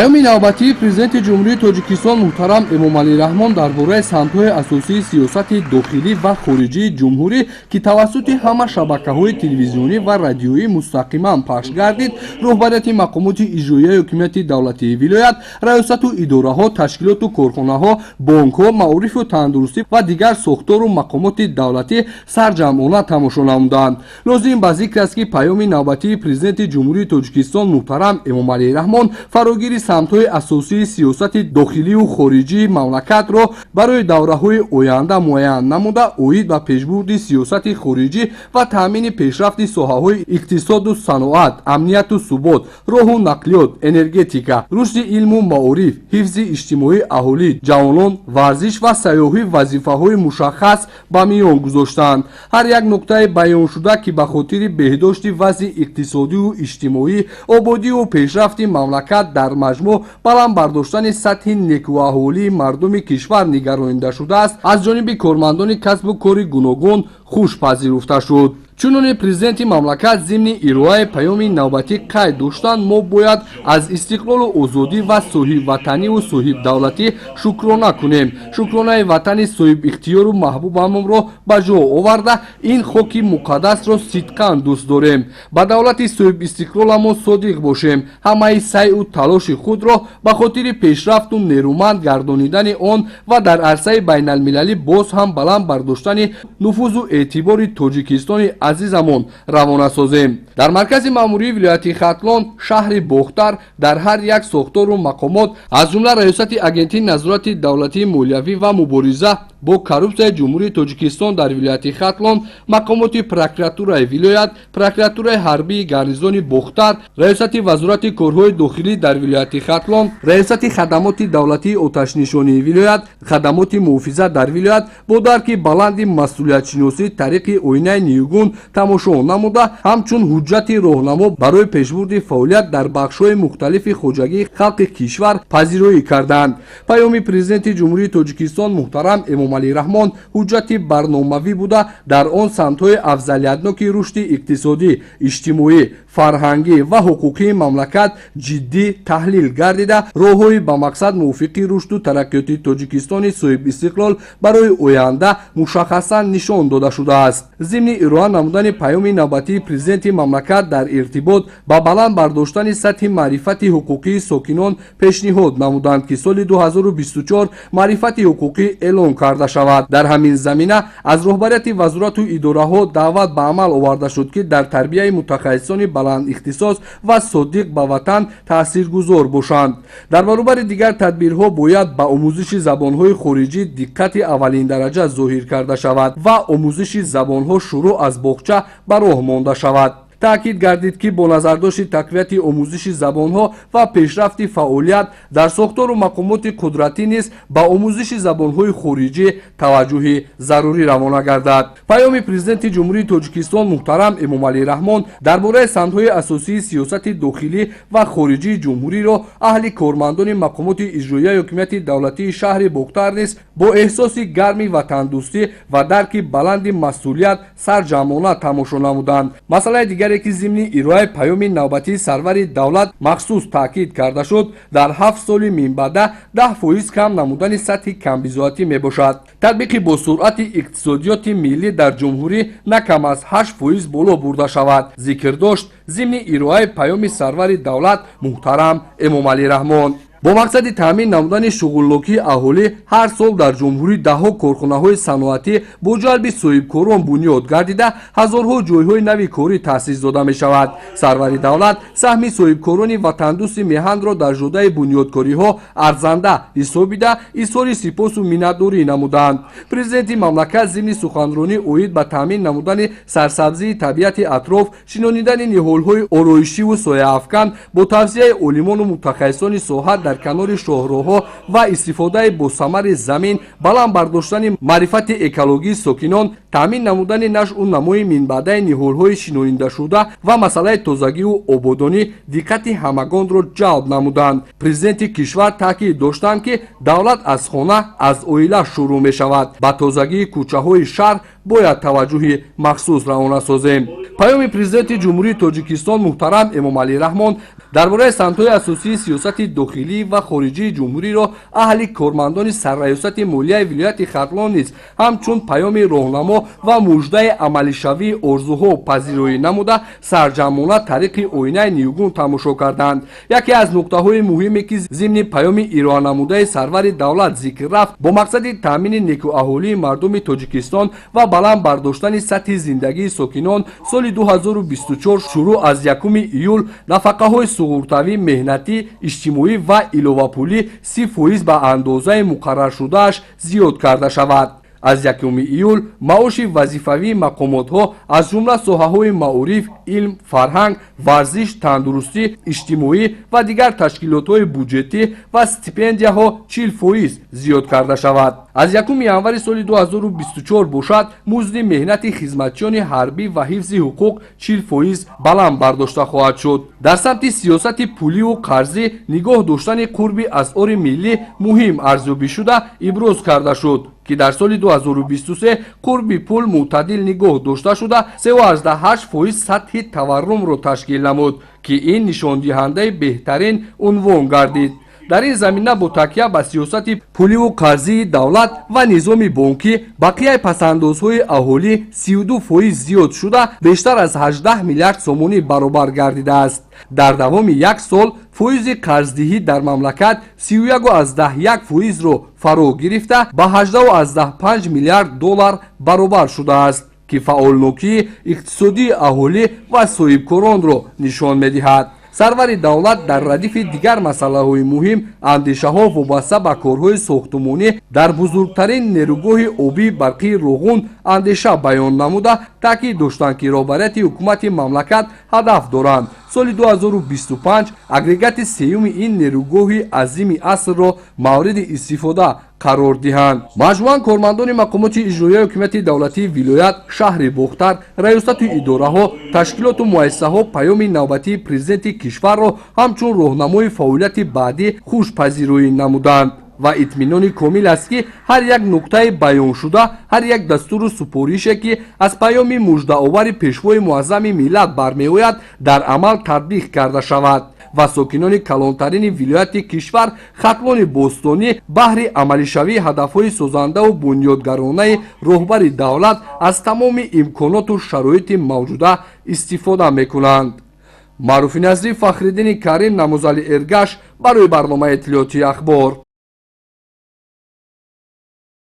پیام نوبتی پرزیدنت جمهوری تاجیکستان محترم امامعلی رحمان درباره سمت‌های اساسی سیاست داخلی و خارجی جمهوری که توسط همه شبکه‌های تلویزیونی و رادیویی مستقیما پخش گردید، رهبریت مقامات اجرایی حکومت دولتی ولایت، رئاست و اداره‌ها، تشکیلات و کارخانه‌ها، بانک‌ها، معارف و تندرستی و دیگر ساختار و مقامات دولتی سرجمعانه تماشا نمودند. لازم به ذکر است که پیام نوبتی پرزیدنت جمهوری تاجیکستان محترم امامعلی رحمان فراگیری سمت‌های اساسی سیاست داخلی و خارجی مملکت را برای دوره‌های آینده معین نموده، اوید به پیشبرد سیاست خارجی و تامین پیشرفت ساحه‌های اقتصاد و صنعت، امنیت و ثبات، راه و نقلیات، انرژتیکا، رشد علم و معارف، حفظ اجتماعی اهالی، جوانان، ورزش و سیاحی وظیفه‌های مشخص به میان گذاشتند. هر یک نکته بیان شده که به خاطر بهداشت وضع اقتصادی و اجتماعی، آبادی و پیشرفت مملکت در مجموع بلند برداشتن سطح نیکوحالی مردم کشور نگرانیده شده است، از جانب کارمندان کسب و کار گوناگون خوش پذیرفته شد. چنانچه پرزیدنت مملکت ضمن ارائه پیام نوبتی قید داشتند، ما باید از استقلال و آزادی و صاحب وطنی و صاحب دولتی شکرانه کنیم. شکرانه وطن صاحب اختیار و محبوبمان را به جا آورده این خاک مقدس را صدقاً دوست داریم. به دولت صاحب استقلال ما صادق باشیم. همه سعی و تلاش خود را به خاطر پیشرفت و نیرومند گردانیدن آن و در عرصه بین المللی باز هم بلند برداشتن نفوذ و اعتبار تاجیکستان عزیزمان روانه سازیم. در مرکز ماموری ولایت ختلان شهر بختر در هر یک ساختار و مقامات از جمله ریاست اگنتی نظارت دولتی مالیوی و مبارزه با کروپسیون جمهوری تاجیکستان در ولایت ختلان، مقامات پروکراتورای ولایت، پروکراتورای حربی گارنیزون بختر، ریاست وزارت کارهای داخلی در ولایت ختلان، ریاست خدمات دولتی آتش نشانی ولایت، خدمات محافظت در ولایت با درک بلند مسئولیت شناسی طریق آینه نیوگون تماشا نموده، همچون حجت راهنما برای پیشبرد فعالیت در بخش‌های مختلف خواجگی خلق کشور پذیرایی کردند. پیام پرزیدنت جمهوری تاجیکستان محترم امامعلی رحمان حجت برنامه‌ای بوده در آن سمت‌های افضلیتناک رشد اقتصادی، اجتماعی، فرهنگی و حقوقی مملکت جدی تحلیل گردیده، راه‌های به مقصد موافق رشد و ترقیات تاجیکستان صاحب استقلال برای آینده مشخصاً نشان داده شده است. ضمن ارائه نمودن پیام نوبتی پرزیدنت مملکت در ارتباط با بلند برداشتن سطح معرفت حقوقی ساکنان پیشنهاد نمودند که سال 2024 معرفت حقوقی اعلان کرده شود. در همین زمینه از رهبریت وزارت و اداره‌ها دعوت به عمل آورده شد که در تربیت متخصصان بلند اختصاص و صادق به وطن تاثیرگذار باشند. در برابر دیگر تدبیرها باید به آموزش زبان‌های خارجی دقت اولین درجه ظاهر کرده شود و آموزش زبان‌ها شروع از باغچه به راه مانده شود. تأکید گردید که با نظرداشت تقویت آموزش زبانها و پیشرفت فعالیت در ساختار و مقامات قدرتی نیز به آموزش زبانهای خارجی توجه ضروری روانه گردد. پیام پرزیدنت جمهوری تاجیکستان محترم امامعلی رحمان درباره سمت‌های اساسی سیاست داخلی و خارجی جمهوری را اهل کارمندان مقامات اجرایی حکومت دولتی شهر بختر نیز با احساس گرمی وطندوستی و درک بلند مسئولیت سرجمعانه تماشا نمودند. مسئله دیگر که ضمن ارائه پیام نوبتی سرور دولت مخصوص تاکید کرده شد، در 7 سال من بعد 10% کم نمودن سطح کمبزاعتی می باشد. تطبیق با سرعت اقتصادیات ملی در جمهوری نه کم از 8% بالا برده شود، ذکر داشت ضمن ارائه پیام سرور دولت محترم امامعلی رحمان. با مقصد تامین نمودن شغلناکی اهالی هر سال در جمهوری دهها کارخانه‌های صنعتی با جلب صاحبکاران بنیاد گردیده هزارها جایهای نوی کاری تأسیس داده می شود. سرور دولت سهم صاحبکاران وطندوست میهن را در جوده بنیادکاری‌ها ارزنده حسابیده اظهار سپاس و منتداری نمودند. پرزیدنت مملکت ضمن سخنرانی اوید به تامین نمودن سرسبزی طبیعت اطراف، شنانیدن نهال‌های آرایشی و سایه افکن با توصیه عالمان و متخصصان ساحت дар канори шоҳроҳҳо ва истифодаи босамари замин, баланд бардоштани маърифати экологии сокинон, таъмин намудани нашу намои минбаъдаи ниҳолҳои шинониндашуда ва масъалаи тозагию ободонӣ диққати ҳамагонро ҷалб намуданд. Президенти кишвар таъкид доштанд, ки давлат аз хона, аз оила шурӯъ мешавад. Ба тозагии кӯчаҳои шаҳр бояд таваҷҷӯҳи махсус равона созем. паёми президенти ҷумҳурии тоҷикистон муҳтарам Эмомалӣ Раҳмон дар бораи самтҳои асосии сиёсати дохилӣ ва хориҷии ҷумҳуриро аҳли кормандони сарраёсати молияи вилояти Хатлон низ ҳамчун паёми роҳнамо ва муждаи амалишавии орзуҳо пазироӣ намуда, сарҷамона тариқи оинаи нигӯн тамошо карданд. Яке аз нуқтаҳои муҳиме, ки зимни паёми ироанамудаи сарвари давлат зикр рафт, бо мақсади таъмини некуаҳолии мардуми Тоҷикистон ва баланд бардоштани сатҳи зиндагии сокинон, соли 2024 шурӯъ аз 1 июл нафақаҳои суғуртавӣ, меҳнатӣ, иҷтимоӣ ва иловапулӣ 30% ба андозаи муқарраршудааш зиёд карда шавад. аз 1 июл маоши вазифавии мақомотҳо аз ҷумла соҳаҳои маориф, илм, фарҳанг, варзиш, тандурустӣ, иҷтимоӣ ва дигар ташкилотҳои буҷетӣ ва стипендияҳо 40% зиёд карда шавад. аз 1 январи соли 2024 бошад, музди меҳнати хизматчиёни ҳарбӣ ва ҳифзи ҳуқуқ 40% баланд бардошта хоҳад шуд. дар самти сиёсати пуливу қарзӣ нигоҳ доштани қурби асъори миллӣ муҳим арзёбӣ шуда иброз карда шуд, ки дар соли 2023 қурби пул мӯътадил нигоҳ дошта шуда 3.8% сатҳи таваррумро ташкил намуд, ки ин нишондиҳандаи беҳтарин унвон гардид. дар ин замина бо такя ба сиёсати пуливу қарзии давлат ва низоми бонкӣ бақияи пасандозҳои аҳолӣ 32% зиёд шуда бештар аз 18 миллиард сомонӣ баробар гардидааст. дар давоми як сол фоизи қарздиҳӣ дар мамлакат 31.1%-ро фаро гирифта ба 18.5 миллиард доллар баробар шудааст, ки фаъолнокии иқтисодии аҳолӣ ва соҳибкоронро нишон медиҳад. сарвари давлат дар радифи дигар масъалаҳои муҳим, андешаҳо вобаста ба корҳои сохтумонӣ дар бузургтарин нерӯгоҳи обии барқии Роғун андеша баён намуда, таъкид доштанд, ки роҳбарияти ҳукумати мамлакат ҳадаф доранд соли 2025 агрегати сеюми ин нерӯгоҳи азими асрро мавриди истифода қарор диҳанд. маҷмӯан кормандони мақомоти иҷроияи ҳукумати давлатии вилоят, шаҳри Бохтар, раёсату идораҳо, ташкилоту муассисаҳо паёми навбатии президенти кишварро ҳамчун роҳнамои фаъолияти баъдӣ хушпазироӣ намуданд ва итминони комил аст, ки ҳар як нуқтаи баёншуда, ҳар як дастуру супорише, ки аз паёми муждаовари пешвои муаззами миллат бармеояд, дар амал татбиқ карда шавад ва сокинони калонтарини вилояти кишвар Хатлони Бостонӣ баҳри амалишавии ҳадафҳои созандаву бунёдгаронаи роҳбари давлат аз тамоми имконоту шароити мавҷуда истифода мекунанд. Маъруфи Назрӣ, Фахриддини Карим, Намузали Эргаш барои барномаи Иттилоъоти Ахбор.